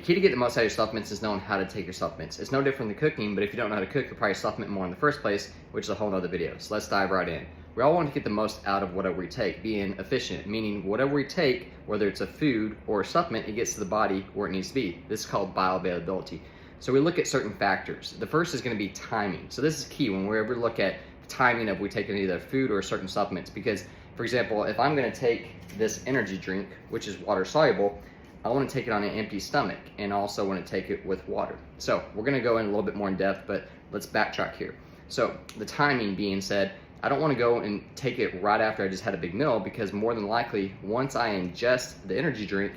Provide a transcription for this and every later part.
key to get the most out of your supplements is knowing how to take your supplements. It's no different than cooking, but if you don't know how to cook, you'll probably supplement more in the first place, which is a whole nother video. So let's dive right in. We all want to get the most out of whatever we take, being efficient, meaning whatever we take, whether it's a food or a supplement, it gets to the body where it needs to be. This is called bioavailability. So we look at certain factors. The first is going to be timing. So this is key when we ever look at timing of we take either food or certain supplements, because for example, if I'm going to take this energy drink, which is water soluble, I want to take it on an empty stomach and also want to take it with water. So we're going to go in a little bit more in depth, but let's backtrack here. So the timing being said, I don't want to go and take it right after I just had a big meal, because more than likely, once I ingest the energy drink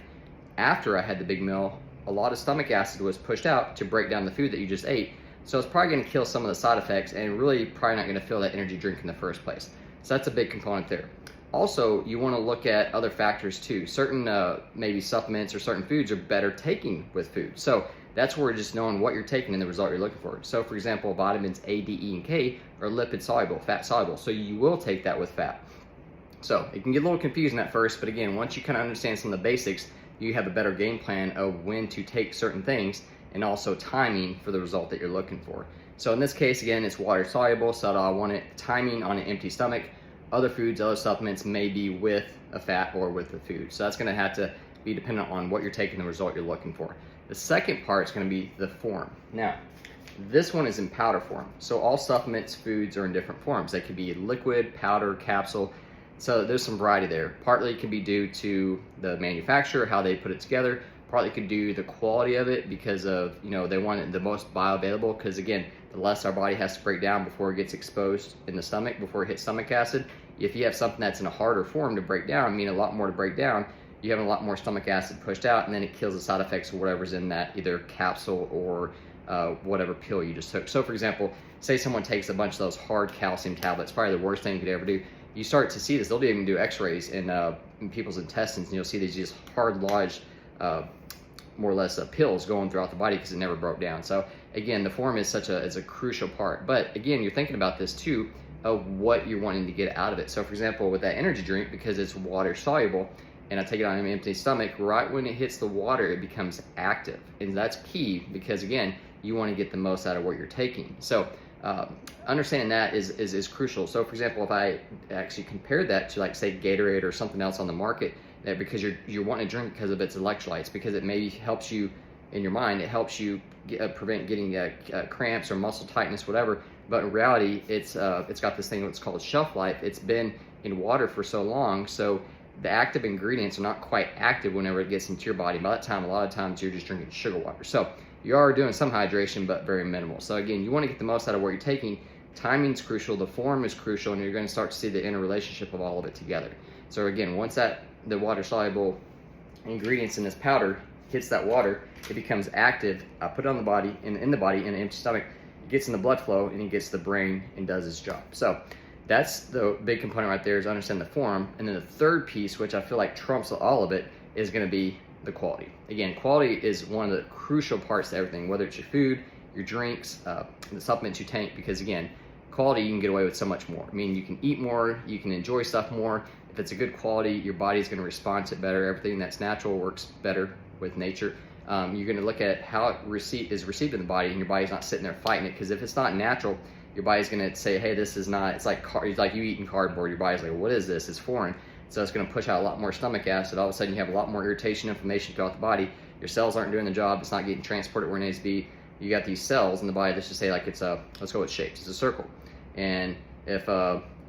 after I had the big meal, a lot of stomach acid was pushed out to break down the food that you just ate. So it's probably going to kill some of the side effects and really probably not going to fill that energy drink in the first place. So that's a big component there. Also, you want to look at other factors too. Certain maybe supplements or certain foods are better taking with food. So that's where just knowing what you're taking and the result you're looking for. So for example, vitamins A, D, E, and K are lipid soluble, fat soluble. So you will take that with fat. So it can get a little confusing at first, but again, once you kind of understand some of the basics, you have a better game plan of when to take certain things and also timing for the result that you're looking for. So in this case, again, it's water soluble, so I want it timing on an empty stomach. Other foods, other supplements may be with a fat or with the food. So that's gonna have to be dependent on what you're taking, the result you're looking for. The second part is gonna be the form. Now, this one is in powder form. So all supplements, foods are in different forms. They could be liquid, powder, capsule. So there's some variety there. Partly it can be due to the manufacturer, how they put it together. Partly could do the quality of it because of, they want it the most bioavailable, because again, the less our body has to break down before it gets exposed in the stomach, before it hits stomach acid. If you have something that's in a harder form to break down, meaning a lot more to break down, you have a lot more stomach acid pushed out, and then it kills the side effects of whatever's in that either capsule or whatever pill you just took. So for example, say someone takes a bunch of those hard calcium tablets, probably the worst thing you could ever do. You start to see this, they'll even do x-rays in people's intestines, and you'll see these just hard, large, more or less pills going throughout the body because it never broke down. So again, the form is is a crucial part. But again, you're thinking about this too, of what you're wanting to get out of it. So for example, with that energy drink, because it's water soluble, and I take it on an empty stomach, right when it hits the water, it becomes active. And that's key because again, you want to get the most out of what you're taking. So understanding that is crucial. So for example, if I actually compared that to like say Gatorade or something else on the market, that because you're wanting to drink because of its electrolytes, because it maybe helps you in your mind, it helps you prevent getting cramps or muscle tightness, whatever. But in reality, it's got this thing that's called shelf life. It's been in water for so long, so the active ingredients are not quite active whenever it gets into your body. By that time, a lot of times you're just drinking sugar water. So you are doing some hydration, but very minimal. So again, you want to get the most out of what you're taking. Timing's crucial, the form is crucial, and you're going to start to see the interrelationship of all of it together. So again, once the water soluble ingredients in this powder hits that water, it becomes active. I put it on the body, in the body, in an empty stomach, it gets in the blood flow and it gets to the brain and does its job. So that's the big component right there, is understand the form. And then the third piece, which I feel like trumps all of it, is going to be the quality. Again, quality is one of the crucial parts to everything, whether it's your food, your drinks, the supplements you take, because again, quality, you can get away with so much more. I mean, you can eat more, you can enjoy stuff more. If it's a good quality, your body's going to respond to it better. Everything that's natural works better with nature. You're going to look at how it is received in the body, and your body's not sitting there fighting it, because if it's not natural, your body's going to say, hey, this is not, it's like you eating cardboard. Your body's like, what is this? It's foreign. So it's going to push out a lot more stomach acid. All of a sudden you have a lot more irritation, inflammation throughout the body. Your cells aren't doing the job. It's not getting transported where it needs to be. You got these cells in the body, let's just say like it's let's go with shapes. It's a circle. And if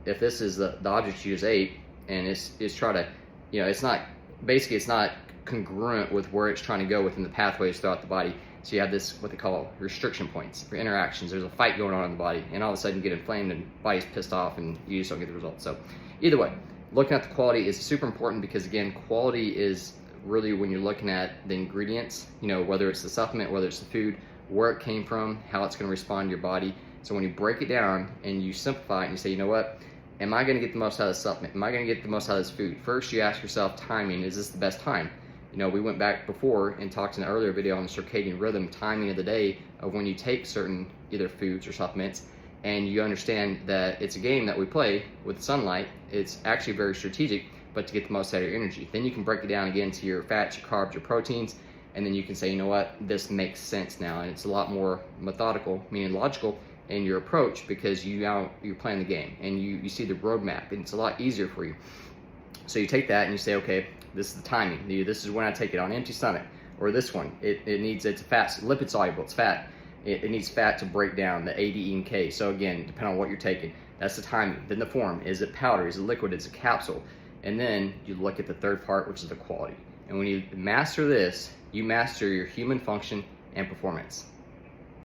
this is the object you just ate, and it's trying to, it's not congruent with where it's trying to go within the pathways throughout the body. So you have this, what they call restriction points for interactions. There's a fight going on in the body, and all of a sudden you get inflamed and body's pissed off and you just don't get the results. So either way, looking at the quality is super important, because again, quality is really when you're looking at the ingredients, whether it's the supplement, whether it's the food, where it came from, how it's going to respond to your body. So when you break it down and you simplify it and you say, you know what, am I going to get the most out of the supplement? Am I going to get the most out of this food? First, you ask yourself timing. Is this the best time? We went back before and talked in an earlier video on the circadian rhythm, timing of the day of when you take certain either foods or supplements, and you understand that it's a game that we play with sunlight. It's actually very strategic, but to get the most out of your energy. Then you can break it down again to your fats, your carbs, your proteins, and then you can say, you know what, this makes sense now, and it's a lot more methodical, meaning logical, in your approach, because you're playing the game and you see the roadmap, and it's a lot easier for you. So you take that and you say, okay, this is the timing. This is when I take it on empty stomach. Or this one, it's fat, lipid soluble, it's fat. It needs fat to break down the A, D, E, and K. So again, depending on what you're taking, that's the timing. Then the form, is it powder, is it liquid, is it capsule? And then you look at the third part, which is the quality. And when you master this, you master your human function and performance.